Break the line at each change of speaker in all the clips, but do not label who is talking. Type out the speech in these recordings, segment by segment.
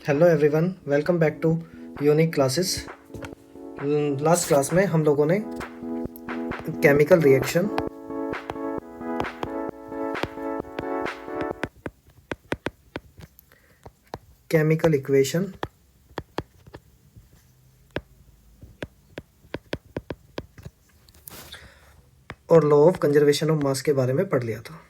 Hello everyone, welcome back to Unique Classes. Last class में हम लोगों ने केमिकल रिएक्शन, केमिकल इक्वेशन और law of conservation of mass के बारे में पढ़ लिया था।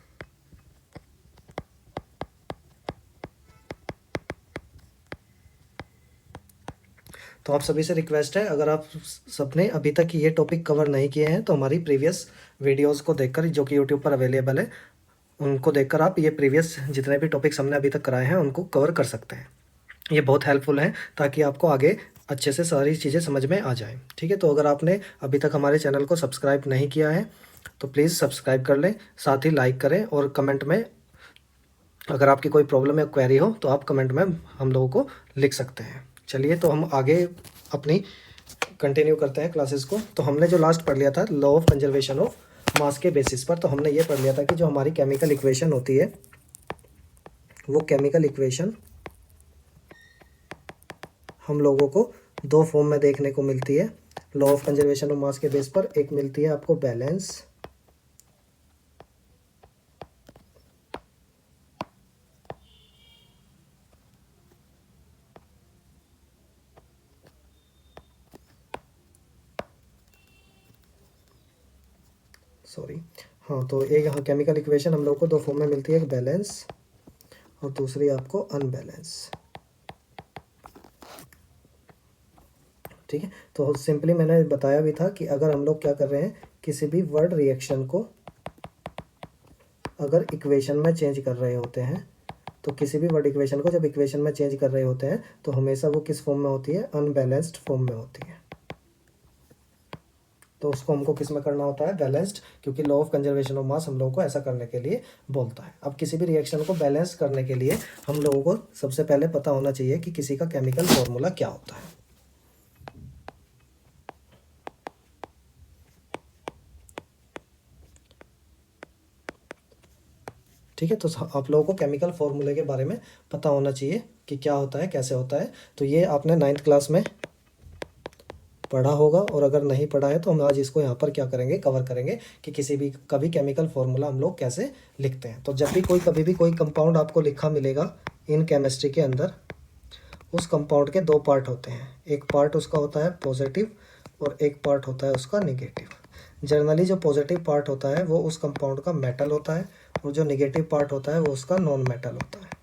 तो आप सभी से रिक्वेस्ट है, अगर आप सबने अभी तक ये टॉपिक कवर नहीं किए हैं तो हमारी प्रीवियस वीडियोस को देखकर, जो कि यूट्यूब पर अवेलेबल है, उनको देखकर आप ये प्रीवियस जितने भी टॉपिक्स हमने अभी तक कराए हैं उनको कवर कर सकते हैं। ये बहुत हेल्पफुल है ताकि आपको आगे अच्छे से सारी चीज़ें समझ में आ जाएं। ठीक है, तो अगर आपने अभी तक हमारे चैनल को सब्सक्राइब नहीं किया है तो प्लीज़ सब्सक्राइब कर लें, साथ ही लाइक करें और कमेंट में अगर आपकी कोई प्रॉब्लम या क्वेरी हो तो आप कमेंट में हम लोगों को लिख सकते हैं। चलिए, तो हम आगे अपनी कंटिन्यू करते हैं क्लासेस को। तो हमने जो लास्ट पढ़ लिया था law of conservation of mass के बेसिस पर, तो हमने ये पढ़ लिया था कि जो हमारी केमिकल इक्वेशन होती है वो केमिकल इक्वेशन हम लोगों को दो फॉर्म में देखने को मिलती है law of conservation of mass के बेस पर। एक मिलती है आपको बैलेंस, तो एक यहाँ केमिकल इक्वेशन हम लोग को दो फॉर्म में मिलती है, एक बैलेंस और दूसरी आपको अनबैलेंस। ठीक है, तो सिंपली मैंने बताया भी था कि अगर हम लोग क्या कर रहे हैं, किसी भी वर्ड रिएक्शन को अगर इक्वेशन में चेंज कर रहे होते हैं, तो किसी भी वर्ड इक्वेशन को जब इक्वेशन में चेंज कर रहे होते हैं तो हमेशा वो किस फॉर्म में होती है, अनबैलेंस्ड फॉर्म में होती है। तो उसको हमको किस में करना होता है, बैलेंस्ड, क्योंकि लॉ ऑफ कंजर्वेशन ऑफ मास हम लोगों को ऐसा करने के लिए बोलता है। अब किसी भी रिएक्शन को बैलेंस करने के लिए हम लोगों को सबसे पहले पता होना चाहिए कि किसी का केमिकल फॉर्मूला क्या होता है। ठीक है, तो आप लोगों को केमिकल फॉर्मूले के बारे में पता होना चाहिए कि क्या होता है, कैसे होता है। तो ये आपने 9th क्लास में पढ़ा होगा, और अगर नहीं पढ़ा है तो हम आज इसको यहाँ पर क्या करेंगे, कवर करेंगे कि किसी भी कभी केमिकल फॉर्मूला हम लोग कैसे लिखते हैं। तो जब भी कभी भी कोई कंपाउंड आपको लिखा मिलेगा इन केमिस्ट्री के अंदर, उस कंपाउंड के दो पार्ट होते हैं। एक पार्ट उसका होता है पॉजिटिव और एक पार्ट होता है उसका निगेटिव। जनरली जो पॉजिटिव पार्ट होता है वो उस कंपाउंड का मेटल होता है और जो निगेटिव पार्ट होता है वो उसका नॉन मेटल होता है।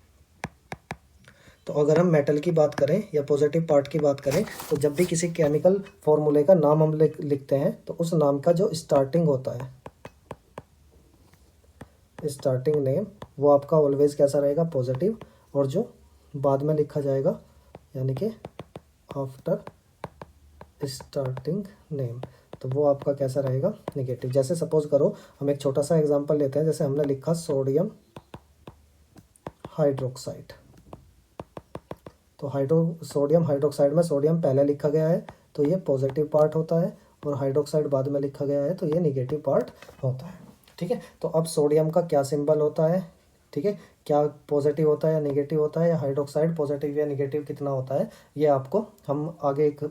तो अगर हम मेटल की बात करें या पॉजिटिव पार्ट की बात करें, तो जब भी किसी केमिकल फॉर्मूले का नाम हम लिखते हैं तो उस नाम का जो स्टार्टिंग होता है, स्टार्टिंग नेम, वो आपका ऑलवेज कैसा रहेगा, पॉजिटिव, और जो बाद में लिखा जाएगा यानी कि आफ्टर स्टार्टिंग नेम, तो वो आपका कैसा रहेगा, नेगेटिव। जैसे सपोज करो हम एक छोटा सा एग्जांपल लेते हैं, जैसे हमने लिखा सोडियम हाइड्रोक्साइड। तो सोडियम हाइड्रोक्साइड में सोडियम पहले लिखा गया है तो ये पॉजिटिव पार्ट होता है, और हाइड्रोक्साइड बाद में लिखा गया है तो ये निगेटिव पार्ट होता है। ठीक है, तो अब सोडियम का क्या सिंबल होता है, ठीक है, क्या पॉजिटिव होता है या निगेटिव होता है, या हाइड्रोक्साइड पॉजिटिव या निगेटिव कितना होता है, ये आपको हम आगे एक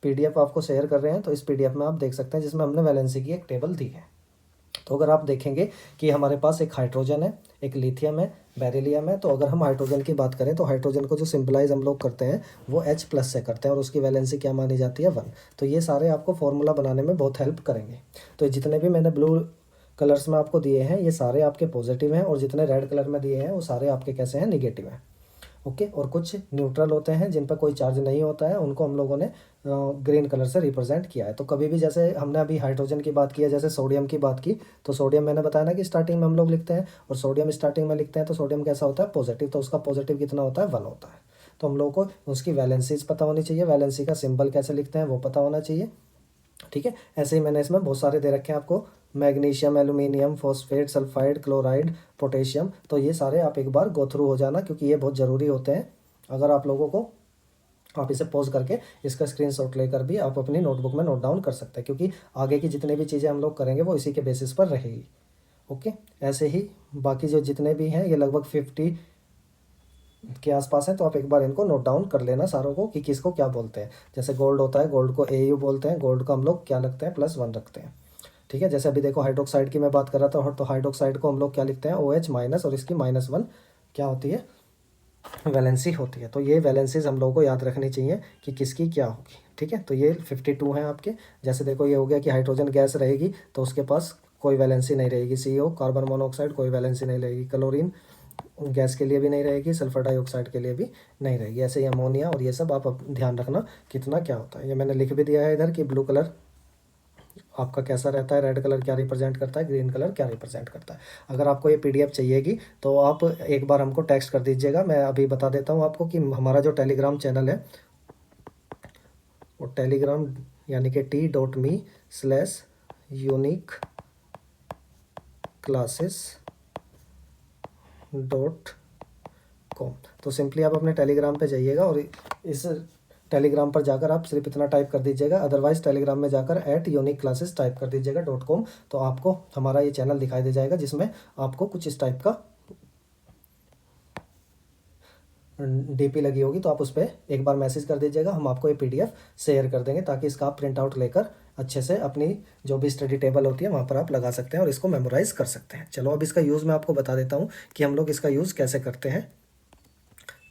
पीडीएफ आपको शेयर कर रहे हैं, तो इस पीडीएफ में आप देख सकते हैं, जिसमें हमने वैलेंसी की एक टेबल दी है। तो अगर आप देखेंगे कि हमारे पास एक हाइड्रोजन है, एक लिथियम है, बेरिलियम है, तो अगर हम हाइड्रोजन की बात करें तो हाइड्रोजन को जो सिंपलाइज हम लोग करते हैं वो H+ से करते हैं, और उसकी वैलेंसी क्या मानी जाती है, 1। तो ये सारे आपको फॉर्मूला बनाने में बहुत हेल्प करेंगे। तो जितने भी मैंने ब्लू कलर्स में आपको दिए हैं ये सारे आपके पॉजिटिव हैं, और जितने रेड कलर में दिए हैं वो सारे आपके कैसे हैं, निगेटिव हैं। ओके, और कुछ न्यूट्रल होते हैं जिन पर कोई चार्ज नहीं होता है, उनको हम लोगों ने ग्रीन कलर से रिप्रेजेंट किया है। तो कभी भी जैसे हमने अभी हाइड्रोजन की बात की है, जैसे सोडियम की बात की, तो सोडियम मैंने बताया ना कि स्टार्टिंग में हम लोग लिखते हैं, और सोडियम स्टार्टिंग में लिखते हैं तो सोडियम कैसा होता है, पॉजिटिव, तो उसका पॉजिटिव कितना होता है, 1 होता है। तो हम लोग को उसकी वैलेंसीज पता होनी चाहिए, वैलेंसी का सिंबल कैसे लिखते हैं वो पता होना चाहिए। ठीक है, ऐसे ही मैंने इसमें बहुत सारे दे रखे हैं आपको, magnesium, aluminium, phosphate, sulphide, chloride, potassium. तो ये सारे आप एक बार गो थ्रू हो जाना, क्योंकि ये बहुत ज़रूरी होते हैं। अगर आप लोगों को, आप इसे पॉज करके इसका स्क्रीनशॉट लेकर भी आप अपनी नोटबुक में नोट डाउन कर सकते हैं, क्योंकि आगे की जितनी भी चीज़ें हम लोग करेंगे वो इसी के बेसिस पर रहेगी। ओके, ऐसे ही बाकी जो जितने भी हैं ये लगभग 50 के आसपास हैं, तो आप एक बार इनको नोट डाउन कर लेना सारों को कि किसको क्या बोलते हैं। जैसे गोल्ड होता है, गोल्ड को AU बोलते हैं, गोल्ड को हम लोग क्या लगते हैं, +1 रखते हैं। ठीक है, जैसे अभी देखो हाइड्रोक्साइड की मैं बात कर रहा था, तो हाइड्रोक्साइड को हम लोग क्या लिखते हैं, OH माइनस, और इसकी -1 क्या होती है, वैलेंसी होती है। तो ये वैलेंसीज हम लोगों को याद रखनी चाहिए कि किसकी क्या होगी। ठीक है, तो ये 52 हैं आपके। जैसे देखो ये हो गया कि हाइड्रोजन गैस रहेगी तो उसके पास कोई वैलेंसी नहीं रहेगी, CO कार्बन मोनोऑक्साइड कोई वैलेंसी नहीं रहेगी, क्लोरीन गैस के लिए भी नहीं रहेगी, सल्फर डाइऑक्साइड के लिए भी नहीं रहेगी। ऐसे ही अमोनिया और ये सब आप ध्यान रखना कितना क्या होता है। ये मैंने लिख भी दिया है इधर कि ब्लू कलर आपका कैसा रहता है, रेड कलर क्या रिप्रेजेंट करता है, ग्रीन कलर क्या रिप्रेजेंट करता है। अगर आपको ये PDF चाहिएगी तो आप एक बार हमको टेक्स्ट कर दीजिएगा। मैं अभी बता देता हूँ आपको कि हमारा जो टेलीग्राम चैनल है वो टेलीग्राम यानी कि t.me/uniqueclasses.com। तो सिंपली आप अपने टेलीग्राम पे जाइएगा और इस टेलीग्राम पर जाकर आप सिर्फ इतना टाइप कर दीजिएगा, अदरवाइज टेलीग्राम में जाकर @uniqueclasses टाइप कर दीजिएगा .com। तो आपको हमारा ये चैनल दिखाई दे जाएगा जिसमें आपको कुछ इस टाइप का DP लगी होगी। तो आप उस पर एक बार मैसेज कर दीजिएगा, हम आपको ये PDF शेयर कर देंगे ताकि इसका आप प्रिंट आउट लेकर अच्छे से अपनी जो भी स्टडी टेबल होती है वहाँ पर आप लगा सकते हैं और इसको मेमोराइज कर सकते हैं। चलो अब इसका यूज़ मैं आपको बता देता हूँ कि हम लोग इसका यूज़ कैसे करते हैं।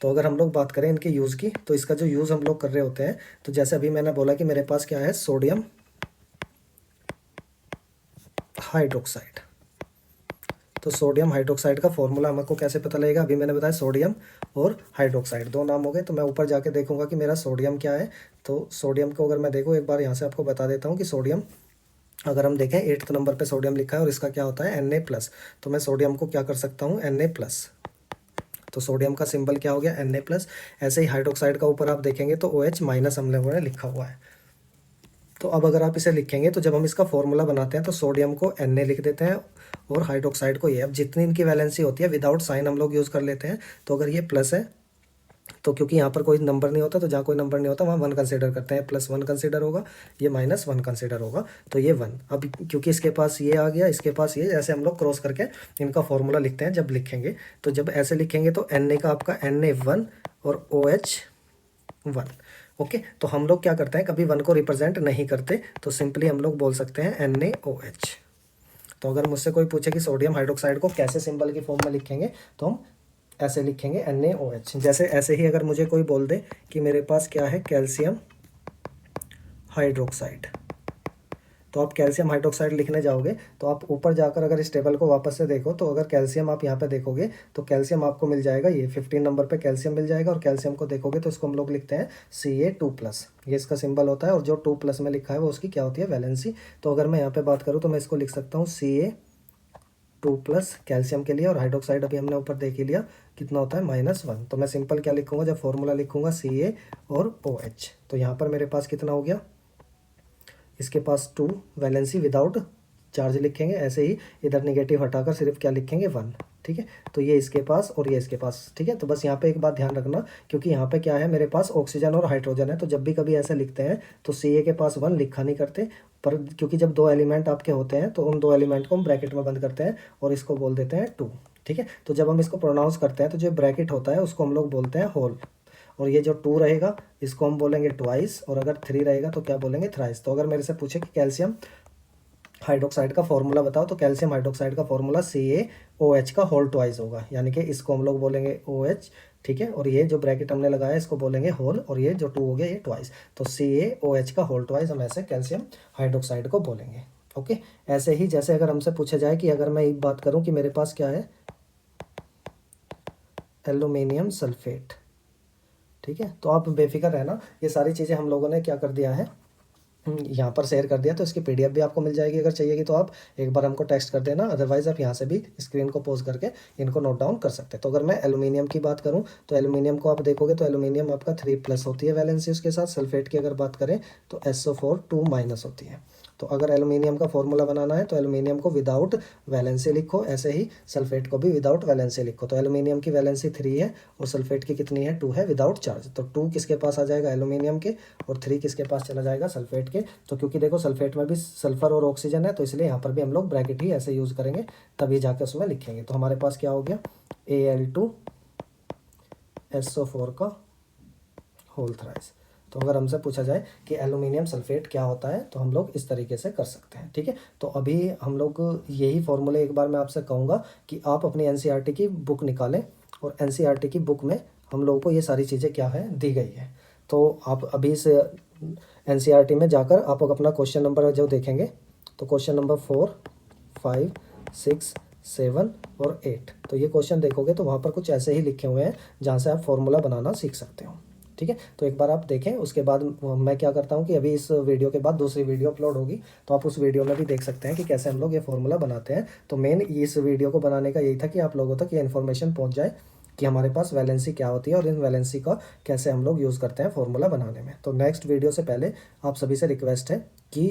तो अगर हम लोग बात करें इनके यूज़ की, तो इसका जो यूज़ हम लोग कर रहे होते हैं, तो जैसे अभी मैंने बोला कि मेरे पास क्या है, सोडियम हाइड्रोक्साइड। तो सोडियम हाइड्रोक्साइड का फॉर्मूला हमको कैसे पता लगेगा, अभी मैंने बताया सोडियम और हाइड्रोक्साइड दो नाम हो गए। तो मैं ऊपर जाके देखूंगा कि मेरा सोडियम क्या है। तो सोडियम को अगर मैं देखूँ एक बार यहाँ से आपको बता देता हूँ कि सोडियम अगर हम देखें 8th नंबर पे सोडियम लिखा है और इसका क्या होता है Na+। तो मैं सोडियम को क्या कर सकता हूँ Na+। तो सोडियम का सिंबल क्या हो गया Na+। ऐसे ही हाइड्रोक्साइड का ऊपर आप देखेंगे तो OH- हम लोगों ने लिखा हुआ है। तो अब अगर आप इसे लिखेंगे तो जब हम इसका फॉर्मूला बनाते हैं तो सोडियम को Na लिख देते हैं और हाइड्रोक्साइड को ये। अब जितनी इनकी वैलेंसी होती है विदाउट साइन हम लोग यूज़ कर लेते हैं। तो अगर ये प्लस है तो क्योंकि यहाँ पर कोई नंबर नहीं होता, तो जहाँ कोई नंबर नहीं होता वहाँ 1 कंसिडर करते हैं, +1 कंसिडर होगा, ये -1 कंसिडर होगा, तो ये 1। अब क्योंकि इसके पास ये आ गया, इसके पास ये, ऐसे हम लोग क्रॉस करके इनका फॉर्मूला लिखते हैं जब लिखेंगे। तो जब ऐसे लिखेंगे तो Na का आपका Na1 और OH 1। ओके, तो हम लोग क्या करते हैं, कभी 1 को रिप्रेजेंट नहीं करते, तो सिंपली हम लोग बोल सकते हैं NaOH। तो अगर मुझसे कोई पूछे कि सोडियम हाइड्रोक्साइड को कैसे सिंबल की फॉर्म में लिखेंगे, तो हम ऐसे लिखेंगे NaOH। जैसे ऐसे ही अगर मुझे कोई बोल दे कि मेरे पास क्या है, कैल्शियम हाइड्रोक्साइड, तो आप कैल्शियम हाइड्रोक्साइड लिखने जाओगे तो आप ऊपर जाकर अगर इस टेबल को वापस से देखो तो अगर कैल्शियम आप यहाँ पे देखोगे तो कैल्शियम आपको मिल जाएगा, ये 15 नंबर पे कैल्शियम मिल जाएगा। और कैल्शियम को देखोगे तो इसको हम लोग लिखते हैं Ca2+, ये इसका सिंबल होता है। और जो 2+ में लिखा है वो उसकी क्या होती है, वैलेंसी। तो अगर मैं यहाँ पे बात करूँ तो मैं इसको लिख सकता हूँ Ca2+ कैल्शियम के लिए, और हाइड्रोक्साइड अभी हमने ऊपर देख ही लिया कितना होता है, -1। तो मैं सिंपल क्या लिखूंगा, जब फॉर्मूला लिखूंगा Ca और OH, तो यहाँ पर मेरे पास कितना हो गया, इसके पास 2 वैलेंसी विदाउट चार्ज लिखेंगे। ऐसे ही इधर नेगेटिव हटाकर सिर्फ क्या लिखेंगे, 1। ठीक है, तो ये इसके पास और ये इसके पास। ठीक है, तो बस यहाँ पे एक बात ध्यान रखना, क्योंकि यहाँ पे क्या है, मेरे पास ऑक्सीजन और हाइड्रोजन है, तो जब भी कभी ऐसे लिखते हैं तो Ca के पास 1 लिखा नहीं करते, पर क्योंकि जब 2 एलिमेंट आपके होते हैं तो उन 2 एलिमेंट को हम ब्रैकेट में बंद करते हैं और इसको बोल देते हैं 2। ठीक है, तो जब हम इसको प्रोनाउंस करते हैं तो जो ब्रैकेट होता है उसको हम लोग बोलते हैं होल, और ये जो 2 रहेगा इसको हम बोलेंगे ट्वाइस, और अगर 3 रहेगा तो क्या बोलेंगे, थ्राइस। तो अगर मेरे से पूछे कि कैल्शियम हाइड्रोक्साइड का फॉर्मूला बताओ, तो कैल्शियम हाइड्रोक्साइड का फॉर्मूला CaOH का होल ट्वाइस होगा, यानी कि इसको हम लोग बोलेंगे OH। ठीक है, और ये जो ब्रैकेट हमने लगाया इसको बोलेंगे होल, और ये जो 2 हो गया ये ट्वाइस। तो CaOH का होल ट्वाइस हम ऐसे कैल्शियम हाइड्रोक्साइड को बोलेंगे। ओके, ऐसे ही जैसे अगर हमसे पूछा जाए कि अगर मैं एक बात करूं कि मेरे पास क्या है, एल्यूमिनियम सल्फेट। ठीक है, तो आप बेफिक्र रहना, ये सारी चीज़ें हम लोगों ने क्या कर दिया है, यहाँ पर शेयर कर दिया। तो इसकी PDF भी आपको मिल जाएगी, अगर चाहिएगी तो आप एक बार हमको टेक्स्ट कर देना, अदरवाइज आप यहाँ से भी स्क्रीन को पॉज करके इनको नोट डाउन कर सकते हैं। तो अगर मैं एल्यूमिनियम की बात करूँ तो एल्यूमिनियम को आप देखोगे तो एल्यूमिनियम आपका 3+ होती है वैलेंसी, उसके साथ सल्फेट की अगर बात करें तो SO4 2- होती है। तो अगर एल्यूमिनियम का फॉर्मूला बनाना है तो एल्यूमिनियम को विदाउट वैलेंसी लिखो, ऐसे ही सल्फेट को भी विदाउट वैलेंसी लिखो। तो एल्यूमिनियम की वैलेंसी 3 है और सल्फेट की कितनी है, 2 है विदाउट चार्ज। तो 2 किसके पास आ जाएगा, एल्यूमिनियम के, और 3 किसके पास चला जाएगा, सल्फेट के। तो क्योंकि देखो सल्फेट में भी सल्फर और ऑक्सीजन है, तो इसलिए यहाँ पर भी हम लोग ब्रैकेट ही ऐसे यूज़ करेंगे, तभी जाके उसमें लिखेंगे। तो हमारे पास क्या हो गया, Al2 SO4 का होल थ्राइस। तो अगर हमसे पूछा जाए कि एल्यूमिनियम सल्फेट क्या होता है तो हम लोग इस तरीके से कर सकते हैं। ठीक है, तो अभी हम लोग यही फॉर्मूले एक बार मैं आपसे कहूँगा कि आप अपनी NCERT की बुक निकालें और NCERT की बुक में हम लोगों को ये सारी चीज़ें क्या है दी गई है। तो आप अभी इस NCERT में जाकर आप अपना क्वेश्चन नंबर जो देखेंगे तो क्वेश्चन नंबर 4, 5, 6, 7 और 8, तो ये क्वेश्चन देखोगे तो वहाँ पर कुछ ऐसे ही लिखे हुए हैं जहाँ से आप फॉर्मूला बनाना सीख सकते हो। ठीक है, तो एक बार आप देखें, उसके बाद मैं क्या करता हूँ कि अभी इस वीडियो के बाद दूसरी वीडियो अपलोड होगी तो आप उस वीडियो में भी देख सकते हैं कि कैसे हम लोग ये फॉर्मूला बनाते हैं। तो मेन इस वीडियो को बनाने का यही था कि आप लोगों तक ये इन्फॉर्मेशन पहुँच जाए कि हमारे पास वैलेंसी क्या होती है और इन वैलेंसी का कैसे हम लोग यूज़ करते हैं फॉर्मूला बनाने में। तो नेक्स्ट वीडियो से पहले आप सभी से रिक्वेस्ट है कि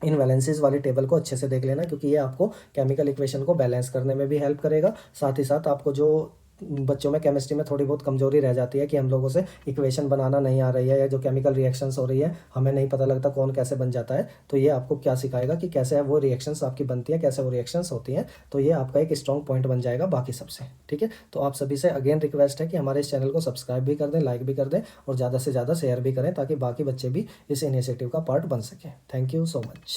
इन वैलेंसीज वाली टेबल को अच्छे से देख लेना, क्योंकि ये आपको केमिकल इक्वेशन को बैलेंस करने में भी हेल्प करेगा। साथ ही साथ आपको जो बच्चों में केमिस्ट्री में थोड़ी बहुत कमजोरी रह जाती है कि हम लोगों से इक्वेशन बनाना नहीं आ रही है या जो केमिकल रिएक्शंस हो रही है हमें नहीं पता लगता कौन कैसे बन जाता है, तो ये आपको क्या सिखाएगा कि कैसे वो रिएक्शंस आपकी बनती है, कैसे वो रिएक्शंस होती हैं। तो ये आपका एक स्ट्रॉन्ग पॉइंट बन जाएगा बाकी सबसे। ठीक है, तो आप सभी से अगेन रिक्वेस्ट है कि हमारे इस चैनल को सब्सक्राइब भी कर दें, लाइक भी कर दें और ज़्यादा से ज़्यादा शेयर भी करें ताकि बाकी बच्चे भी इस इनिशिएटिव का पार्ट बन सकें। Thank you so much.